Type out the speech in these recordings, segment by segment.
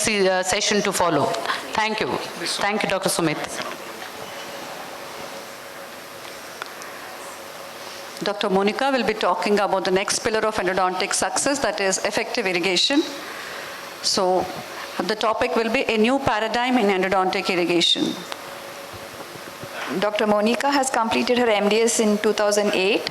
session to follow. Thank you. Thank you, Dr. Sumit. Dr. Monica will be talking about the next pillar of endodontic success, that is effective irrigation. So the topic will be a new paradigm in endodontic irrigation. Dr. Monica has completed her MDS in 2008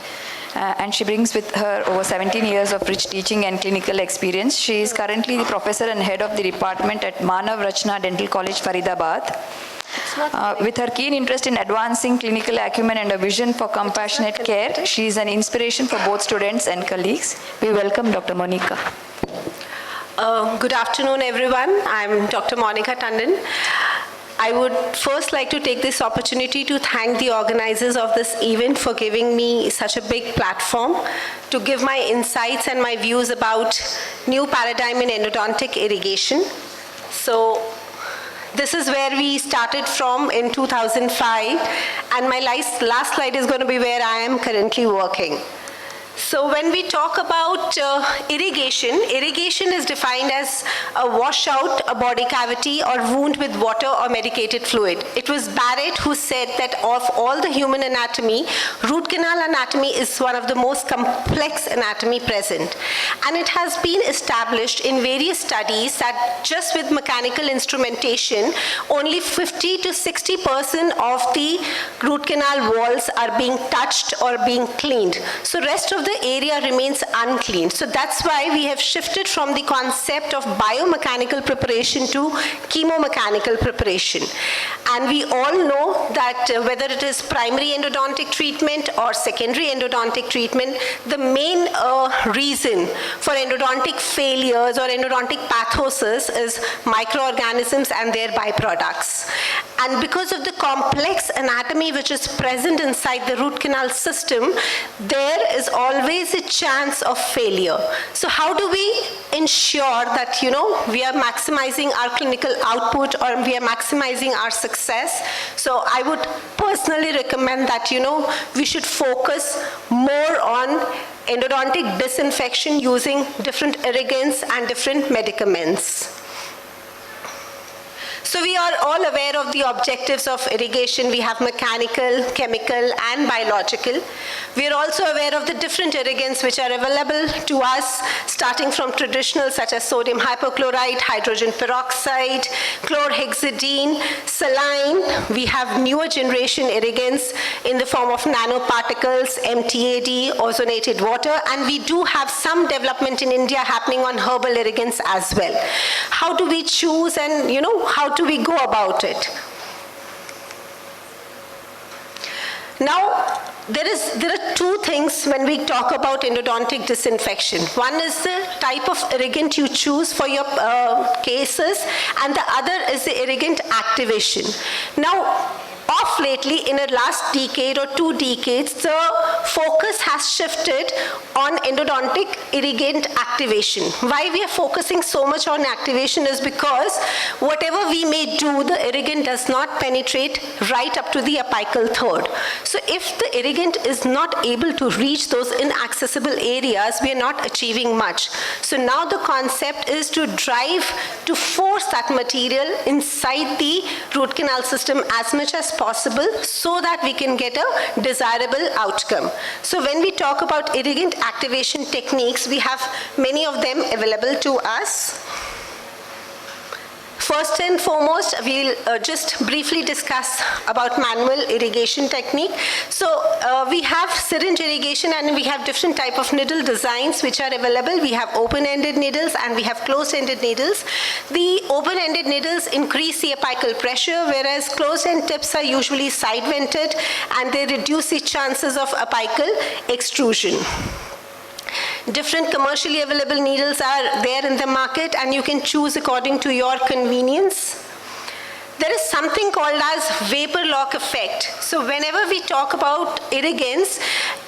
and she brings with her over 17 years of rich teaching and clinical experience. She is currently the professor and head of the department at Manav Rachna Dental College, Faridabad. With her keen interest in advancing clinical acumen and a vision for compassionate care, she is an inspiration for both students and colleagues. We welcome Dr. Monica. Good afternoon, everyone. I'm Dr. Monica Tandon. I would first like to take this opportunity to thank the organizers of this event for giving me such a big platform to give my insights and my views about new paradigm in endodontic irrigation. So this is where we started from in 2005, and my last slide is going to be where I am currently working. So when we talk about irrigation is defined as a washout, a body cavity or wound with water or medicated fluid. It was Barrett who said that of all the human anatomy, root canal anatomy is one of the most complex anatomy present. And it has been established in various studies that just with mechanical instrumentation, only 50 to 60% of the root canal walls are being touched or being cleaned. So rest of the area remains unclean. So that's why we have shifted from the concept of biomechanical preparation to chemomechanical preparation. And we all know that whether it is primary endodontic treatment or secondary endodontic treatment, the main reason for endodontic failures or endodontic pathosis is microorganisms and their byproducts. And because of the complex anatomy which is present inside the root canal system, there is always a chance of failure. So how do we ensure that, we are maximizing our clinical output or we are maximizing our success? So I would personally recommend that, we should focus more on endodontic disinfection using different irrigants and different medicaments. So we are all aware of the objectives of irrigation. We have mechanical, chemical, and biological. We are also aware of the different irrigants which are available to us, starting from traditional such as sodium hypochlorite, hydrogen peroxide, chlorhexidine, saline. We have newer generation irrigants in the form of nanoparticles, MTAD, ozonated water, and we do have some development in India happening on herbal irrigants as well. How do we choose and, how do we go about it? Now, there are two things when we talk about endodontic disinfection. One is the type of irrigant you choose for your cases, and the other is the irrigant activation. Now, off lately, in the last decade or 2 decades, the focus has shifted on endodontic irrigant activation. Why we are focusing so much on activation is because whatever we may do, the irrigant does not penetrate right up to the apical third. So if the irrigant is not able to reach those inaccessible areas, we are not achieving much. So now the concept is to drive, to force that material inside the root canal system as much as possible so that we can get a desirable outcome. So when we talk about irrigant activation techniques, we have many of them available to us. First and foremost, we'll just briefly discuss about manual irrigation technique. So we have syringe irrigation and we have different type of needle designs which are available. We have open-ended needles and we have closed-ended needles. The open-ended needles increase the apical pressure, whereas closed-end tips are usually side-vented and they reduce the chances of apical extrusion. Different commercially available needles are there in the market and you can choose according to your convenience. There is something called as vapor lock effect. So whenever we talk about irrigants,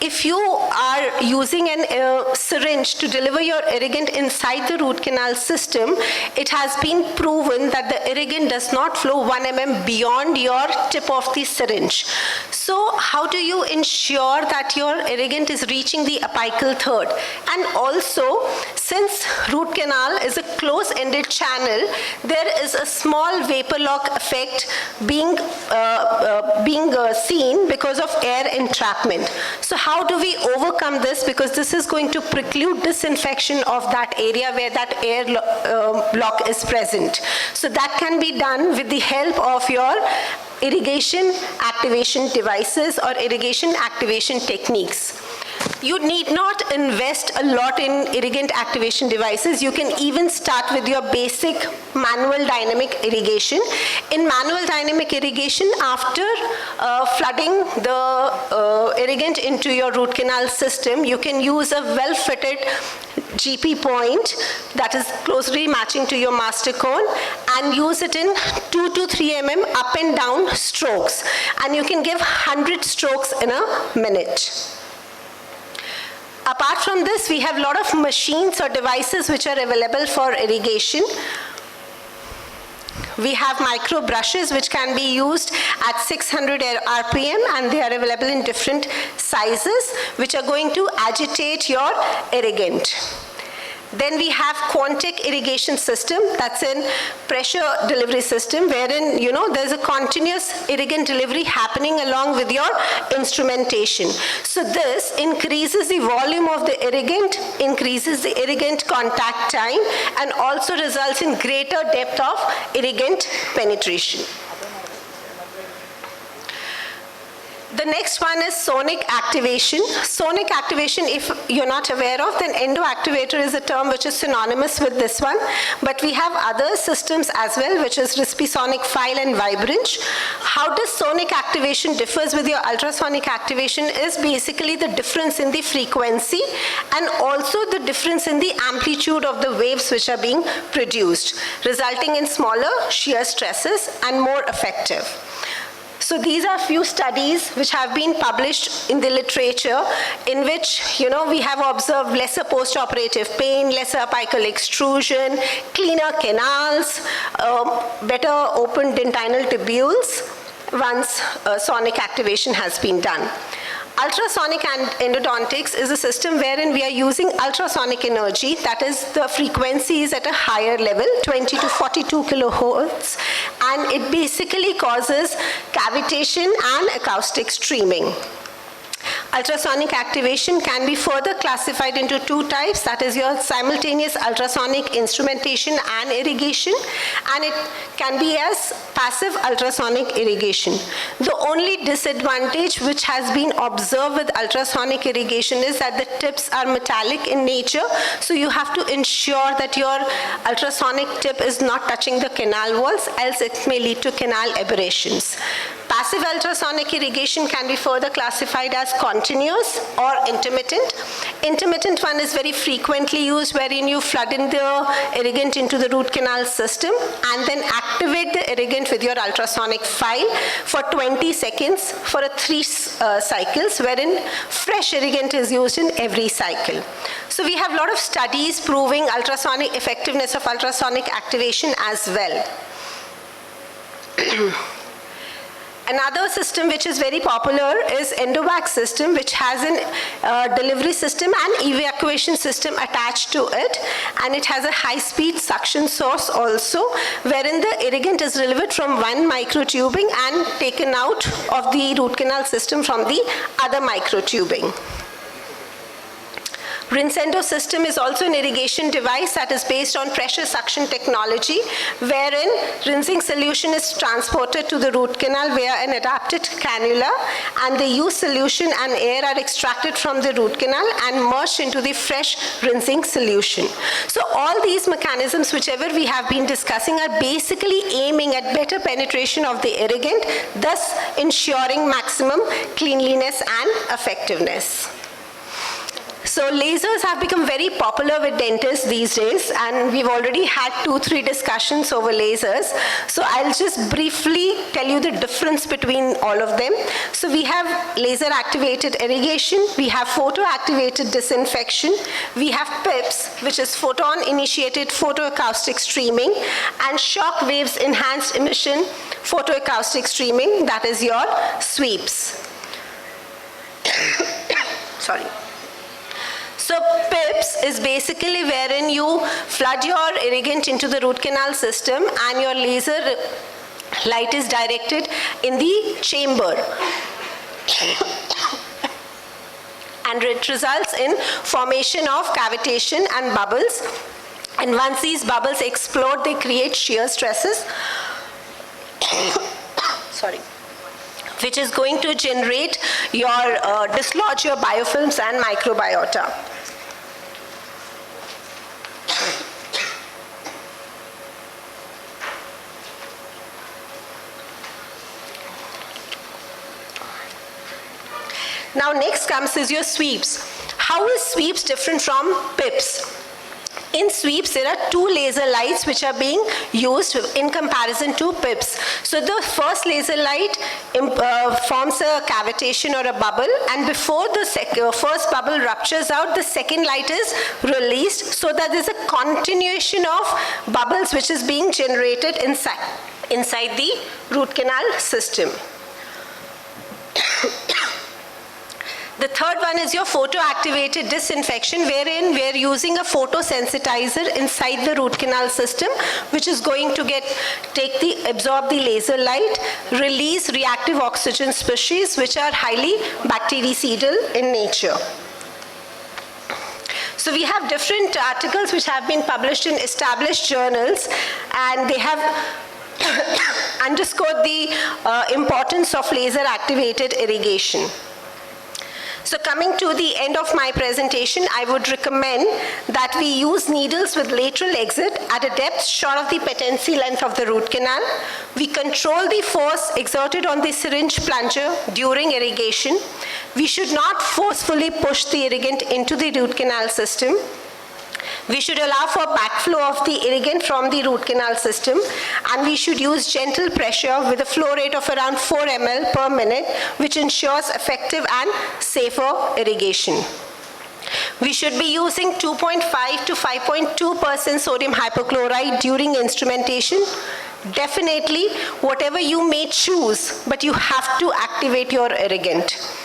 if you are using a syringe to deliver your irrigant inside the root canal system, it has been proven that the irrigant does not flow 1 mm beyond your tip of the syringe. So how do you ensure that your irrigant is reaching the apical third? And also, Since root canal is a close-ended channel, there is a small vapor lock effect being seen because of air entrapment. So how do we overcome this? Because this is going to preclude disinfection of that area where that air lock is present. So that can be done with the help of your irrigation activation devices or irrigation activation techniques. You need not invest a lot in irrigant activation devices. You can even start with your basic manual dynamic irrigation. In manual dynamic irrigation, after flooding the irrigant into your root canal system, you can use a well-fitted GP point that is closely matching to your master cone and use it in 2 to 3 mm up and down strokes. And you can give 100 strokes in a minute. Apart from this, we have a lot of machines or devices which are available for irrigation. We have micro brushes which can be used at 600 RPM, and they are available in different sizes which are going to agitate your irrigant. Then we have Quantic irrigation system, that's in pressure delivery system, wherein there's a continuous irrigant delivery happening along with your instrumentation. So this increases the volume of the irrigant, increases the irrigant contact time, and also results in greater depth of irrigant penetration. The next one is sonic activation. Sonic activation, if you're not aware of, then endoactivator is a term which is synonymous with this one. But we have other systems as well, which is Rispisonic, File, and Vibranch. How does sonic activation differs with your ultrasonic activation is basically the difference in the frequency and also the difference in the amplitude of the waves which are being produced, resulting in smaller shear stresses and more effective. So these are few studies which have been published in the literature in which, we have observed lesser post-operative pain, lesser apical extrusion, cleaner canals, better open dentinal tubules once sonic activation has been done. Ultrasonic endodontics is a system wherein we are using ultrasonic energy, that is the frequency is at a higher level, 20 to 42 kilohertz, and it basically causes cavitation and acoustic streaming. Ultrasonic activation can be further classified into two types, that is your simultaneous ultrasonic instrumentation and irrigation, and it can be as passive ultrasonic irrigation. The only disadvantage which has been observed with ultrasonic irrigation is that the tips are metallic in nature, so you have to ensure that your ultrasonic tip is not touching the canal walls, else it may lead to canal aberrations. Passive ultrasonic irrigation can be further classified as continuous or intermittent. Intermittent one is very frequently used, wherein you flood in the irrigant into the root canal system and then activate the irrigant with your ultrasonic file for 20 seconds for 3 cycles, wherein fresh irrigant is used in every cycle. So we have a lot of studies proving ultrasonic effectiveness of ultrasonic activation as well. Another system which is very popular is Endovac system, which has an delivery system and evacuation system attached to it, and it has a high-speed suction source also, wherein the irrigant is delivered from one microtubing and taken out of the root canal system from the other microtubing. Rinsendo system is also an irrigation device that is based on pressure suction technology, wherein rinsing solution is transported to the root canal via an adapted cannula, and the used solution and air are extracted from the root canal and merged into the fresh rinsing solution. So all these mechanisms, whichever we have been discussing, are basically aiming at better penetration of the irrigant, thus ensuring maximum cleanliness and effectiveness. So lasers have become very popular with dentists these days, and we've already had 2-3 discussions over lasers. So I'll just briefly tell you the difference between all of them. So we have laser activated irrigation, we have photo activated disinfection, we have PIPS, which is photon initiated photoacoustic streaming, and shock waves enhanced emission photoacoustic streaming, that is your sweeps. Sorry. So PIPS is basically wherein you flood your irrigant into the root canal system and your laser light is directed in the chamber. And it results in formation of cavitation and bubbles. And once these bubbles explode, they create shear stresses, sorry, which is going to generate your, dislodge your biofilms and microbiota. Now next comes is your sweeps. How is sweeps different from PIPS? In sweeps, there are two laser lights which are being used in comparison to PIPS. So the first laser light forms a cavitation or a bubble, and before the first bubble ruptures out, the second light is released so that there's a continuation of bubbles which is being generated inside the root canal system. The third one is your photoactivated disinfection, wherein we are using a photosensitizer inside the root canal system, which is going to absorb the laser light, release reactive oxygen species, which are highly bactericidal in nature. So we have different articles which have been published in established journals, and they have underscored the importance of laser activated irrigation. So coming to the end of my presentation, I would recommend that we use needles with lateral exit at a depth short of the patency length of the root canal. We control the force exerted on the syringe plunger during irrigation. We should not forcefully push the irrigant into the root canal system. We should allow for backflow of the irrigant from the root canal system, and we should use gentle pressure with a flow rate of around 4 ml per minute, which ensures effective and safer irrigation. We should be using 2.5 to 5.2% sodium hypochlorite during instrumentation. Definitely, whatever you may choose, but you have to activate your irrigant.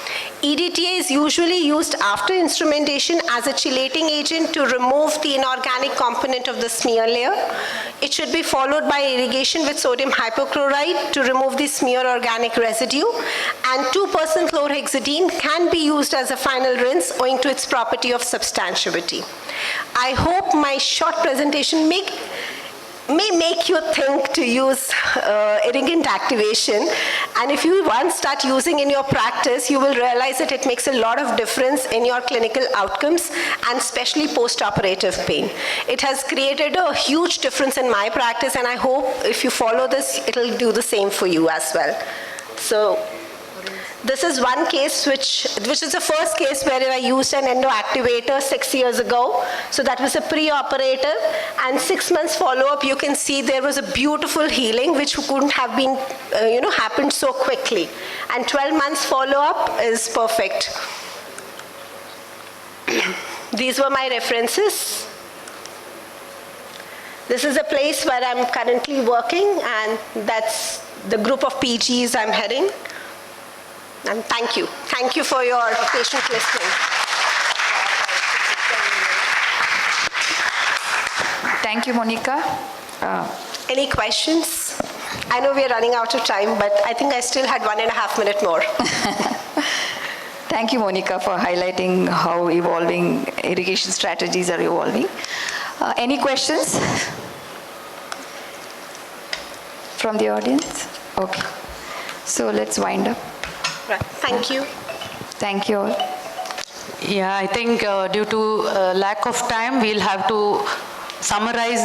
EDTA is usually used after instrumentation as a chelating agent to remove the inorganic component of the smear layer. It should be followed by irrigation with sodium hypochlorite to remove the smear organic residue, and 2% chlorhexidine can be used as a final rinse owing to its property of substantivity. I hope my short presentation may make you think to use irrigant activation, and if you once start using in your practice, you will realize that it makes a lot of difference in your clinical outcomes, and especially post-operative pain. It has created a huge difference in my practice, and I hope if you follow this, it'll do the same for you as well. So this is one case which is the first case where I used an endoactivator 6 years ago. So that was a pre-operative, and 6 months follow-up, you can see there was a beautiful healing which couldn't have been, happened so quickly. And 12 months follow-up is perfect. These were my references. This is a place where I'm currently working, and that's the group of PGs I'm heading. And thank you. Thank you for your patient listening. Thank you, Monica. Any questions? I know we're running out of time, but I think I still had 1.5 minutes more. Thank you, Monica, for highlighting how evolving irrigation strategies are evolving. Any questions from the audience? Okay. So let's wind up. Right. Thank you. Thank you all. Yeah, I think due to lack of time, we'll have to summarize